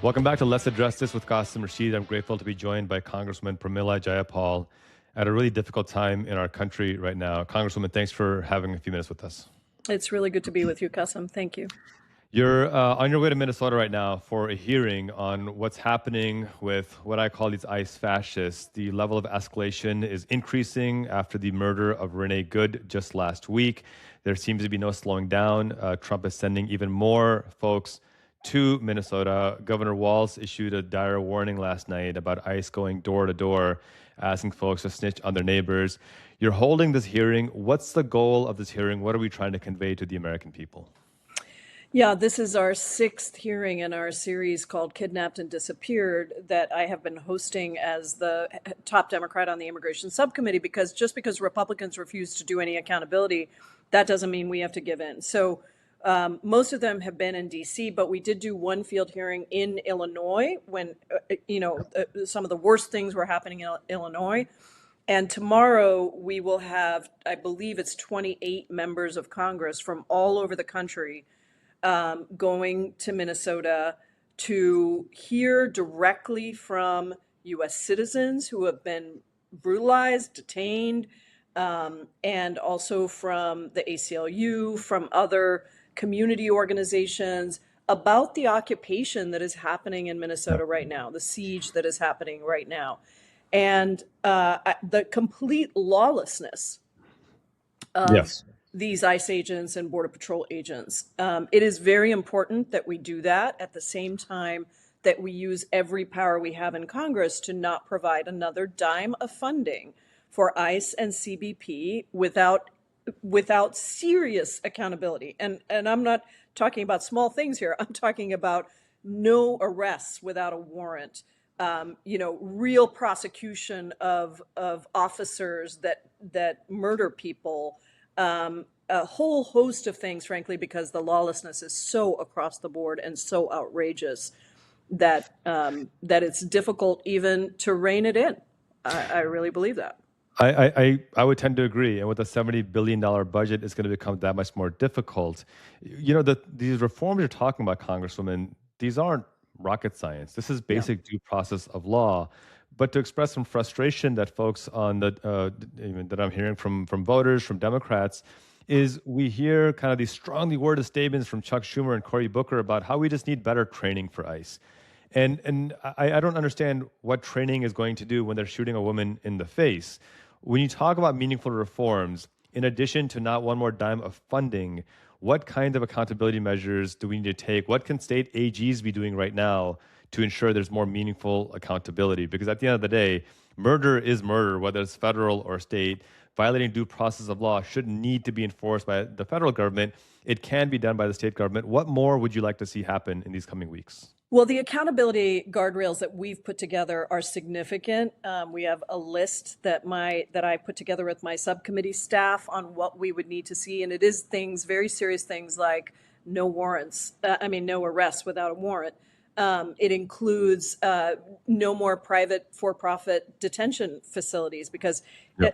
Welcome back to Let's Address This with Qasim Rashid. I'm grateful to be joined by Congresswoman Pramila Jayapal at a really difficult time in our country right now. Congresswoman, thanks for having a few minutes with us. It's really good to be with you, Qasim. Thank you. You're on your way to Minnesota right now for a hearing on what's happening with what I call these ICE fascists. The level of escalation is increasing after the murder of Renee Good just last week. There seems to be no slowing down. Trump is sending even more folks to Minnesota. Governor Walz issued a dire warning last night about ICE going door to door, asking folks to snitch on their neighbors. You're holding this hearing. What's the goal of this hearing? What are we trying to convey to the American people? Yeah, this is our sixth hearing in our series called Kidnapped and Disappeared that I have been hosting as the top Democrat on the Immigration Subcommittee, because just because Republicans refuse to do any accountability, that doesn't mean we have to give in. So most of them have been in D.C., but we did do one field hearing in Illinois when, some of the worst things were happening in Illinois. And tomorrow we will have, I believe it's 28 members of Congress from all over the country going to Minnesota to hear directly from U.S. citizens who have been brutalized, detained, and also from the ACLU, from other community organizations about the occupation that is happening in Minnesota right now, the siege that is happening right now, and the complete lawlessness of Yes. these ICE agents and Border Patrol agents. It is very important that we do that at the same time that we use every power we have in Congress to not provide another dime of funding for ICE and CBP without serious accountability. And I'm not talking about small things here. I'm talking about no arrests without a warrant. Real prosecution of officers that murder people, a whole host of things, frankly, because the lawlessness is so across the board and so outrageous that it's difficult even to rein it in. I really believe that. I would tend to agree. And with a $70 billion budget, it's going to become that much more difficult. These reforms you're talking about, Congresswoman, these aren't rocket science. This is Yeah. basic due process of law. But to express some frustration that folks on that I'm hearing from voters, from Democrats, is we hear kind of these strongly worded statements from Chuck Schumer and Cory Booker about how we just need better training for ICE. And I don't understand what training is going to do when they're shooting a woman in the face. When you talk about meaningful reforms, in addition to not one more dime of funding, what kind of accountability measures do we need to take? What can state AGs be doing right now to ensure there's more meaningful accountability? Because at the end of the day, murder is murder, whether it's federal or state. Violating due process of law shouldn't need to be enforced by the federal government. It can be done by the state government. What more would you like to see happen in these coming weeks? Well, the accountability guardrails that we've put together are significant. We have a list that I put together with my subcommittee staff on what we would need to see, and it is things, very serious things like no arrests without a warrant. It includes no more private for-profit detention facilities because,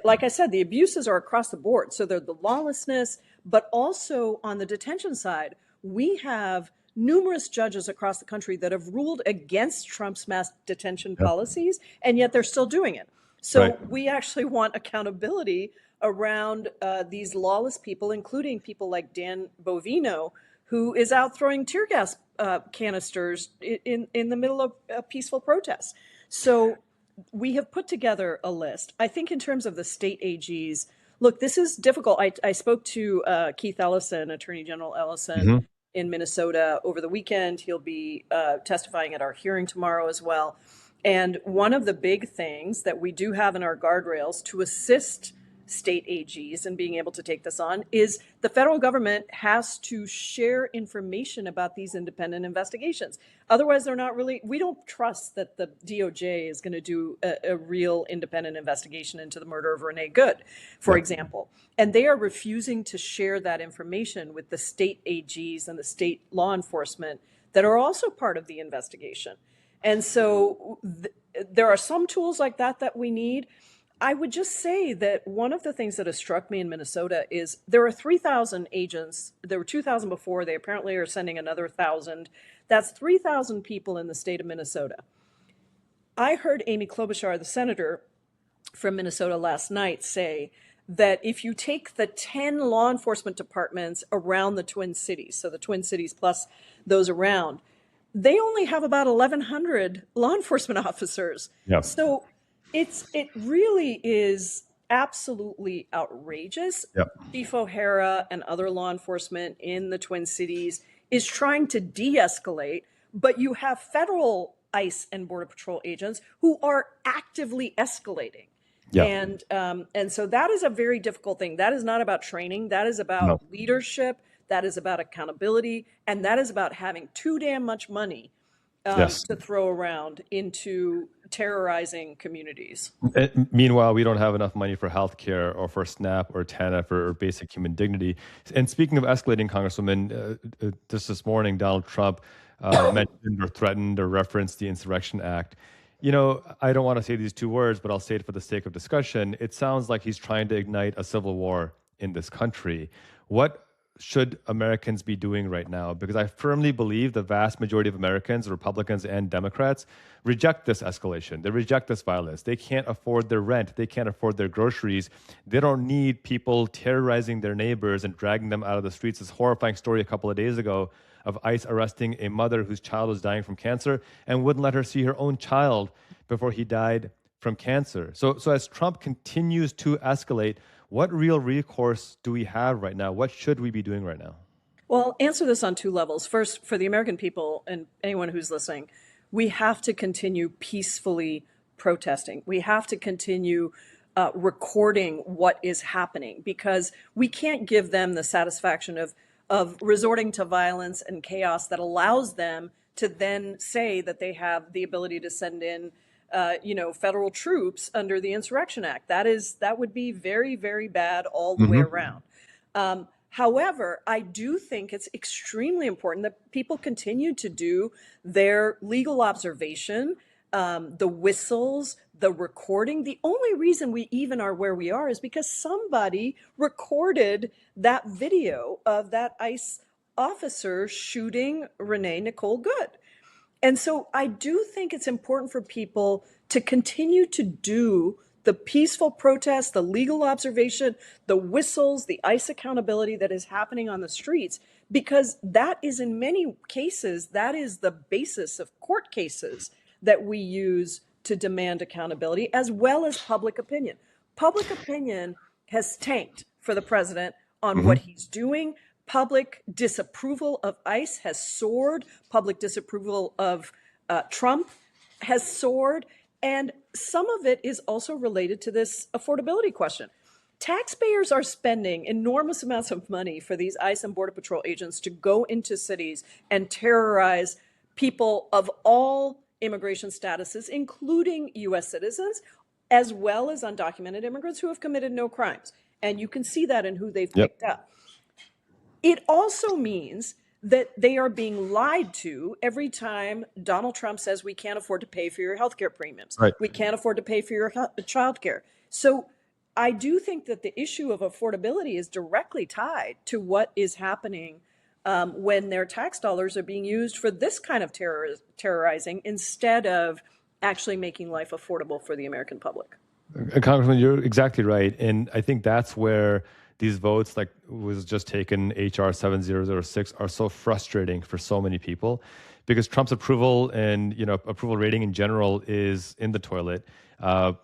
like I said, the abuses are across the board. So they're the lawlessness, but also on the detention side, we have numerous judges across the country that have ruled against Trump's mass detention policies, and yet they're still doing it. So we actually want accountability around these lawless people, including people like Dan Bovino, who is out throwing tear gas canisters in the middle of a peaceful protest. So we have put together a list. I think in terms of the state AGs, look, this is difficult. I spoke to Keith Ellison, Attorney General Ellison, in Minnesota over the weekend. He'll be testifying at our hearing tomorrow as well. And one of the big things that we do have in our guardrails to assist state AGs in being able to take this on is the federal government has to share information about these independent investigations. Otherwise, we don't trust that the DOJ is going to do a real independent investigation into the murder of Renee Good, for example. And they are refusing to share that information with the state AGs and the state law enforcement that are also part of the investigation. And so there are some tools like that we need. I would just say that one of the things that has struck me in Minnesota is there are 3,000 agents. There were 2,000 before. They apparently are sending another 1,000. That's 3,000 people in the state of Minnesota. I heard Amy Klobuchar, the senator from Minnesota last night, say that if you take the 10 law enforcement departments around the Twin Cities, so the Twin Cities plus those around, they only have about 1,100 law enforcement officers. Yeah. So it really is absolutely outrageous. Yep. Chief O'Hara and other law enforcement in the Twin Cities is trying to de-escalate, but you have federal ICE and Border Patrol agents who are actively escalating. Yeah. And so that is a very difficult thing. That is not about training. That is about leadership. That is about accountability. And that is about having too damn much money to throw around into terrorizing communities. Meanwhile, we don't have enough money for healthcare or for SNAP or TANF or basic human dignity. And speaking of escalating, Congresswoman, just this morning, Donald Trump mentioned or threatened or referenced the Insurrection Act. You know, I don't want to say these two words, but I'll say it for the sake of discussion. It sounds like he's trying to ignite a civil war in this country. What should Americans be doing right now? Because I firmly believe the vast majority of Americans, Republicans and Democrats, reject this escalation. They reject this violence. They can't afford their rent. They can't afford their groceries. They don't need people terrorizing their neighbors and dragging them out of the streets. This horrifying story a couple of days ago of ICE arresting a mother whose child was dying from cancer and wouldn't let her see her own child before he died from cancer. So as Trump continues to escalate, what real recourse do we have right now? What should we be doing right now? Well, I'll answer this on two levels. First, for the American people and anyone who's listening, we have to continue peacefully protesting. We have to continue recording what is happening, because we can't give them the satisfaction of resorting to violence and chaos that allows them to then say that they have the ability to send in federal troops under the Insurrection Act. That would be very, very bad all the way around. However, I do think it's extremely important that people continue to do their legal observation, the whistles, the recording. The only reason we even are where we are is because somebody recorded that video of that ICE officer shooting Renee Nicole Good. And so I do think it's important for people to continue to do the peaceful protest, the legal observation, the whistles, the ICE accountability that is happening on the streets, because that is, in many cases, that is the basis of court cases that we use to demand accountability, as well as public opinion. Public opinion has tanked for the president on what he's doing. Public disapproval of ICE has soared. Public disapproval of Trump has soared. And some of it is also related to this affordability question. Taxpayers are spending enormous amounts of money for these ICE and Border Patrol agents to go into cities and terrorize people of all immigration statuses, including U.S. citizens, as well as undocumented immigrants who have committed no crimes. And you can see that in who they've picked up. It also means that they are being lied to every time Donald Trump says we can't afford to pay for your health care premiums. Right. We can't afford to pay for your child care. So I do think that the issue of affordability is directly tied to what is happening when their tax dollars are being used for this kind of terrorizing instead of actually making life affordable for the American public. Congressman, you're exactly right. And I think that's where these votes, like was just taken, HR 7006, are so frustrating for so many people, because Trump's approval and approval rating in general is in the toilet.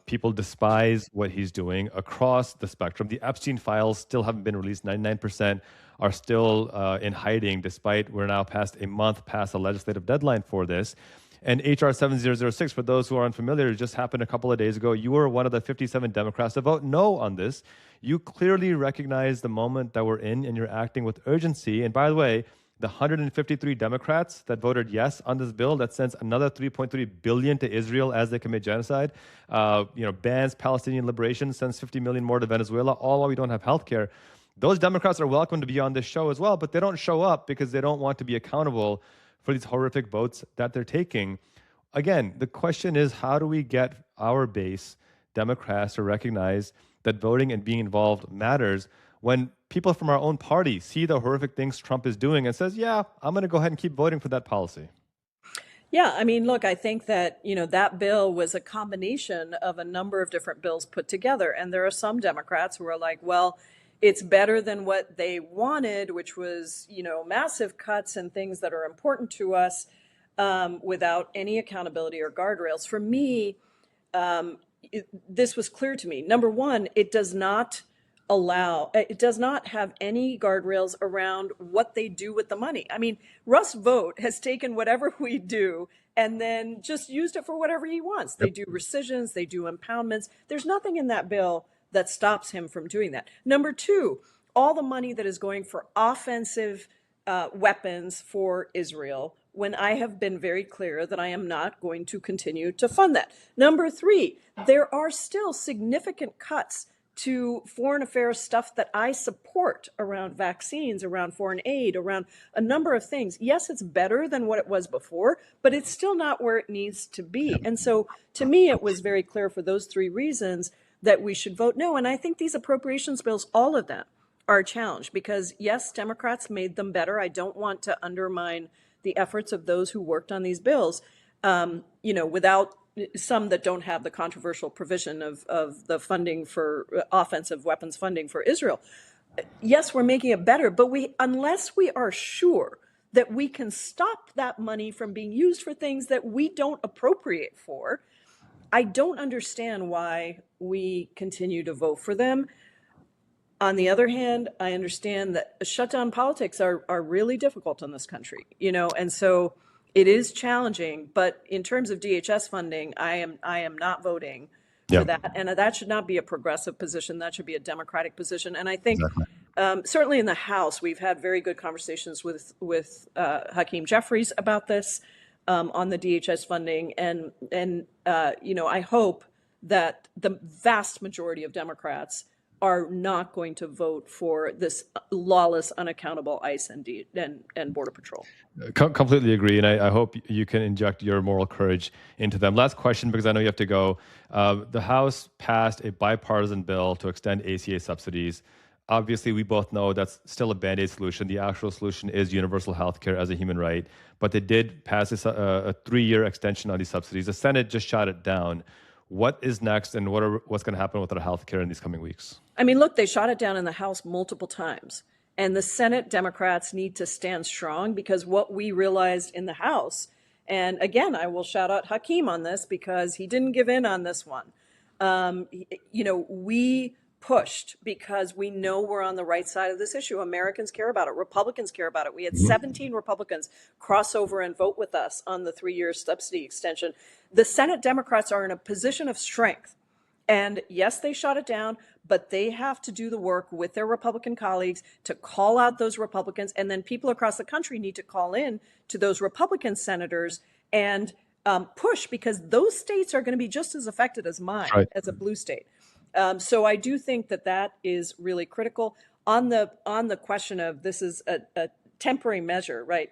People despise what he's doing across the spectrum. The Epstein files still haven't been released. 99% are still in hiding, despite we're now past a month past the legislative deadline for this. And HR 7006, for those who are unfamiliar, just happened a couple of days ago. You were one of the 57 Democrats to vote no on this. You clearly recognize the moment that we're in, and you're acting with urgency. And by the way, the 153 Democrats that voted yes on this bill that sends another $3.3 billion to Israel as they commit genocide, bans Palestinian liberation, sends $50 million more to Venezuela, all while we don't have health care. Those Democrats are welcome to be on this show as well, but they don't show up because they don't want to be accountable for these horrific votes that they're taking. Again, the question is, how do we get our base Democrats to recognize that voting and being involved matters when people from our own party see the horrific things Trump is doing and says, yeah, I'm going to go ahead and keep voting for that policy? Yeah, I mean, look, I think that, that bill was a combination of a number of different bills put together. And there are some Democrats who are like, well, it's better than what they wanted, which was, massive cuts and things that are important to us, without any accountability or guardrails. For me, this was clear to me. Number one, it does not have any guardrails around what they do with the money. I mean, Russ Vought has taken whatever we do and then just used it for whatever he wants. They do rescissions, they do impoundments. There's nothing in that bill that stops him from doing that. Number two, all the money that is going for offensive weapons for Israel, when I have been very clear that I am not going to continue to fund that. Number three, there are still significant cuts to foreign affairs stuff that I support around vaccines, around foreign aid, around a number of things. Yes, it's better than what it was before, but it's still not where it needs to be. And so to me, it was very clear for those three reasons that we should vote no. And I think these appropriations bills, all of them, are a challenge because, yes, Democrats made them better. I don't want to undermine the efforts of those who worked on these bills, without some that don't have the controversial provision of the funding for offensive weapons funding for Israel. Yes, we're making it better, but unless we are sure that we can stop that money from being used for things that we don't appropriate for, I don't understand why we continue to vote for them. On the other hand, I understand that shutdown politics are really difficult in this country, and so it is challenging. But in terms of DHS funding, I am not voting for that, and that should not be a progressive position. That should be a Democratic position. And I think certainly in the House, we've had very good conversations with Hakeem Jeffries about this on the DHS funding, and I hope that the vast majority of Democrats are not going to vote for this lawless, unaccountable ICE and Border Patrol. Completely agree. And I hope you can inject your moral courage into them. Last question, because I know you have to go. The House passed a bipartisan bill to extend ACA subsidies. Obviously, we both know that's still a Band-Aid solution. The actual solution is universal health care as a human right. But they did pass a 3-year extension on these subsidies. The Senate just shot it down. What is next, and what's going to happen with our health care in these coming weeks? I mean, look, they shot it down in the House multiple times. And the Senate Democrats need to stand strong because what we realized in the House, and again, I will shout out Hakeem on this because he didn't give in on this one. We pushed because we know we're on the right side of this issue. Americans care about it. Republicans care about it. We had 17 Republicans cross over and vote with us on the 3-year subsidy extension. The Senate Democrats are in a position of strength. And yes, they shot it down, but they have to do the work with their Republican colleagues to call out those Republicans. And then people across the country need to call in to those Republican senators and push, because those states are going to be just as affected as mine, as a blue state. So I do think that is really critical. On the question of this is a temporary measure, right?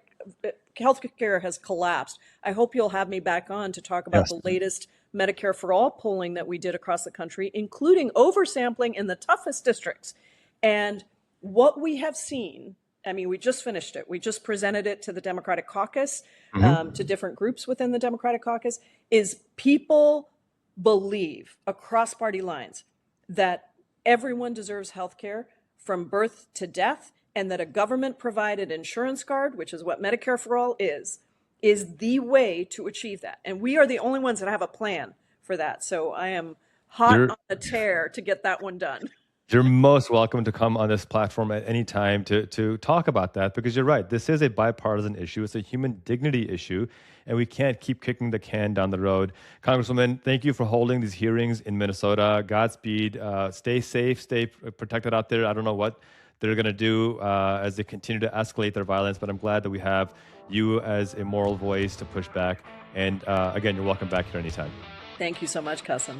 Healthcare has collapsed. I hope you'll have me back on to talk about the latest Medicare for All polling that we did across the country, including oversampling in the toughest districts. And what we have seen, I mean, we just finished it. We just presented it to the Democratic caucus, to different groups within the Democratic caucus, is people believe across party lines that everyone deserves health care from birth to death, and that a government-provided insurance card, which is what Medicare for All is the way to achieve that. And we are the only ones that have a plan for that. So I am hot on the tear to get that one done. You're most welcome to come on this platform at any time to talk about that, because you're right. This is a bipartisan issue. It's a human dignity issue, and we can't keep kicking the can down the road. Congresswoman, thank you for holding these hearings in Minnesota. Godspeed. Stay safe, stay protected out there. I don't know what they're going to do as they continue to escalate their violence, but I'm glad that we have you as a moral voice to push back. And again, you're welcome back here anytime. Thank you so much, Qasim.